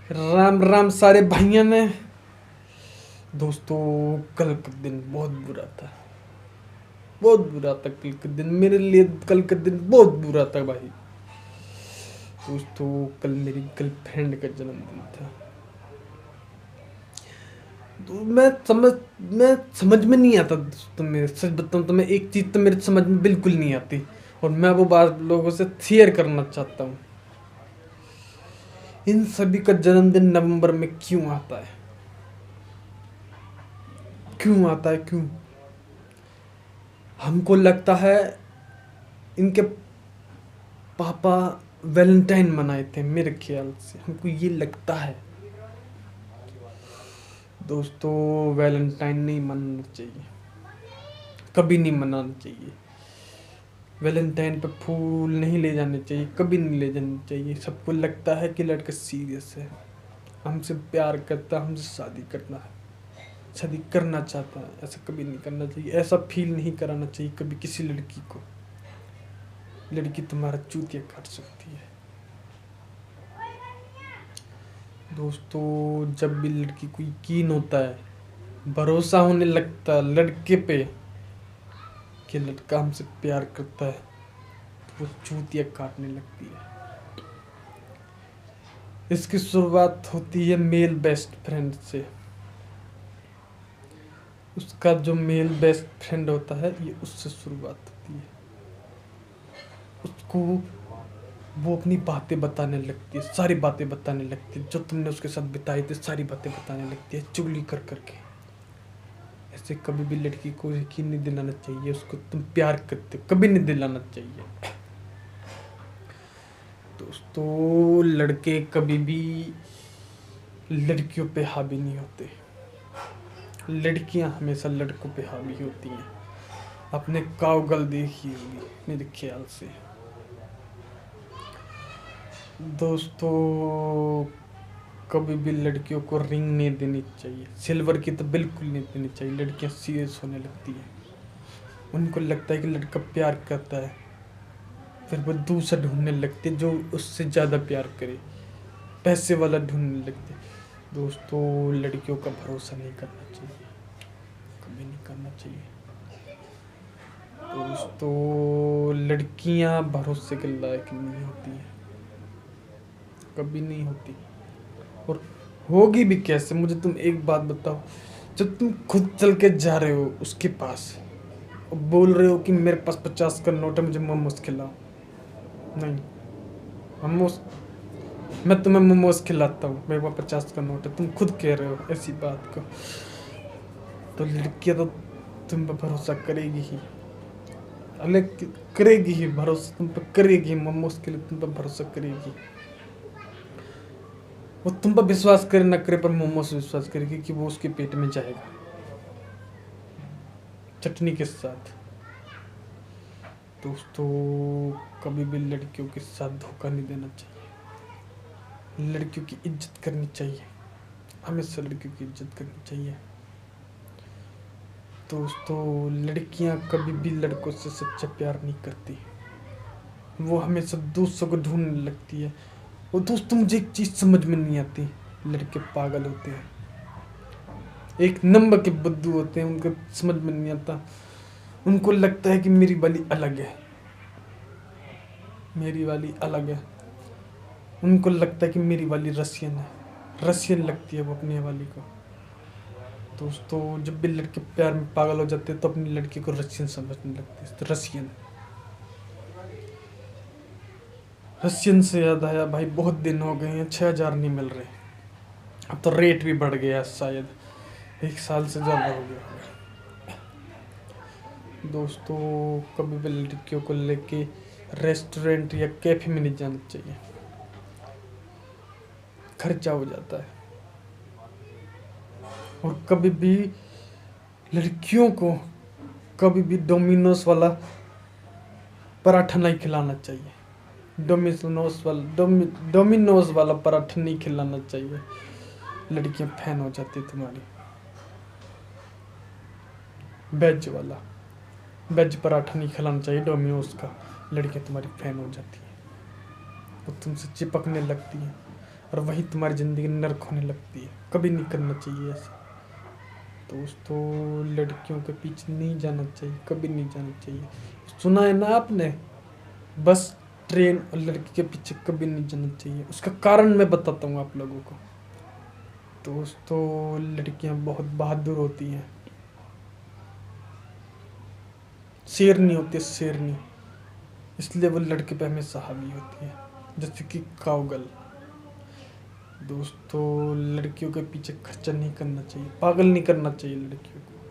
राम राम सारे भाइयों ने। दोस्तों, कल का दिन बहुत बुरा था, बहुत बुरा था। कल का दिन मेरे लिए, कल का दिन बहुत बुरा था भाई। दोस्तों, कल मेरी गर्लफ्रेंड का जन्मदिन था। तो मैं समझ में नहीं आता दोस्तों। मेरे सच बताऊं तो मैं एक चीज़ तो मेरे समझ में बिल्कुल नहीं आती, और मैं वो बात लोगों से शेयर करना चाहता हूँ। इन सभी का जन्मदिन नवंबर में क्यों आता है? क्यों आता है? क्यों? हमको लगता है इनके पापा वैलेंटाइन मनाए थे, मेरे ख्याल से हमको ये लगता है। दोस्तों, वैलेंटाइन नहीं मनाना चाहिए, कभी नहीं मनाना चाहिए। वैलेंटाइन पे फूल नहीं ले जाने चाहिए, कभी नहीं ले जाने चाहिए। सबको लगता है कि लड़का सीरियस है, हमसे प्यार करता है, हमसे शादी करना है, शादी करना चाहता है। ऐसा कभी नहीं करना चाहिए, ऐसा फील नहीं कराना चाहिए कभी किसी लड़की को। लड़की तुम्हारा चूतिया काट सकती है। दोस्तों, जब भी लड़की को यकीन होता है, भरोसा होने लगता है लड़के पे कि लड़का हमसे प्यार करता है, तो वो चूतिया काटने लगती है। इसकी शुरुआत होती है मेल बेस्ट फ्रेंड से। उसका जो मेल बेस्ट फ्रेंड होता है, ये उससे शुरुआत होती है। उसको वो अपनी बातें बताने लगती है, सारी बातें बताने लगती है, जो तुमने उसके साथ बिताई थी सारी बातें बताने लगती है, चुगली कर करके। ऐसे कभी भी लड़की को यकीन नहीं दिलाना चाहिए उसको तुम प्यार करते हो, कभी नहीं दिलाना चाहिए। दोस्तों, लड़के कभी भी लड़कियों पे हावी नहीं होते, लड़कियां हमेशा लड़कों पे हावी होती हैं। अपने काउगल देखी होगी मेरे ख्याल से। दोस्तों, कभी भी लड़कियों को रिंग नहीं देनी चाहिए, सिल्वर की तो बिल्कुल नहीं देनी चाहिए। लड़कियां सीरियस होने लगती हैं, उनको लगता है कि लड़का प्यार करता है, फिर वो दूसरा ढूंढने लगते जो उससे ज़्यादा प्यार करे, पैसे वाला ढूंढने लगते। दोस्तों, लड़कियों का भरोसा नहीं करना चाहिए, कभी नहीं करना चाहिए। दोस्तों, लड़कियां भरोसे के लायक नहीं होती हैं, कभी नहीं होती। और होगी भी कैसे? मुझे तुम एक बात बताओ, जब तुम खुद चल के जा रहे हो उसके पास और बोल रहे हो कि मेरे पास 50 का नोट है, मुझे मोमोज खिलाओ। नहीं, मोमोज, मैं तुम्हें मोमोज खिलाता हूँ, मेरे पास 50 का नोट है, तुम खुद कह रहे हो ऐसी बात को, तो लड़कियाँ तो तुम पर भरोसा करेगी ही, अलग करेगी ही, भरोसा तुम पर करेगी। मोमोज के लिए तुम पर भरोसा करेगी। वो तुम पर विश्वास करे ना करे, पर मोमोज विश्वास करेगी कि वो उसके पेट में जाएगा चटनी के साथ। दोस्तों, कभी भी लड़कियों के साथ धोखा नहीं देना चाहिए, लड़कियों की इज्जत करनी चाहिए, हमेशा लड़कियों की इज्जत करनी चाहिए। दोस्तों, लड़कियां कभी भी लड़कों से सच्चा प्यार नहीं करती, वो हमेशा दूसरों को ढूंढने लगती है। और दोस्तों, मुझे एक चीज़ समझ में नहीं आती, लड़के पागल होते हैं, एक नंबर के बुद्धू होते हैं, उनको समझ में नहीं आता। उनको लगता है कि मेरी वाली अलग है, मेरी वाली अलग है। उनको लगता है कि मेरी वाली रशियन है, रशियन लगती है वो अपनी वाली को। दोस्तों, जब भी लड़के प्यार में पागल हो जाते हैं तो अपनी लड़की को रशियन समझने लगते हैं, तो रशियन। रशियन से याद आया भाई, बहुत दिन हो गए हैं, 6000 नहीं मिल रहे। अब तो रेट भी बढ़ गया शायद, 1 साल से ज़्यादा हो गया। दोस्तों, कभी भी लड़कियों को लेके रेस्टोरेंट या कैफे में नहीं जाना चाहिए, खर्चा हो जाता है। और कभी भी लड़कियों को कभी भी डोमिनोज वाला पराठा नहीं खिलाना चाहिए, डोमिनोज वाला पराठा नहीं खिलाना चाहिए, लड़कियां फैन हो जाती है तुम्हारी। वेज पराठा नहीं खिलाना चाहिए डोमिनोज का, लड़कियां तुम्हारी फैन हो जाती है, वो तुमसे चिपकने लगती हैं। और वही तुम्हारी ज़िंदगी नर्क होने लगती है। कभी नहीं करना चाहिए ऐसा दोस्तों। लड़कियों के पीछे नहीं जाना चाहिए, कभी नहीं जाना चाहिए। सुना है ना आपने, बस ट्रेन और लड़की के पीछे कभी नहीं जाना चाहिए। उसका कारण मैं बताता हूँ आप लोगों को दोस्तों। लड़कियां बहुत बहादुर होती हैं, शेरनी होती है, शेरनी। इसलिए वो लड़के पे हमेशा हावी होती है, जैसे कि काउगल। दोस्तों लड़कियों के पीछे खर्चा नहीं करना चाहिए, पागल नहीं करना चाहिए लड़कियों को।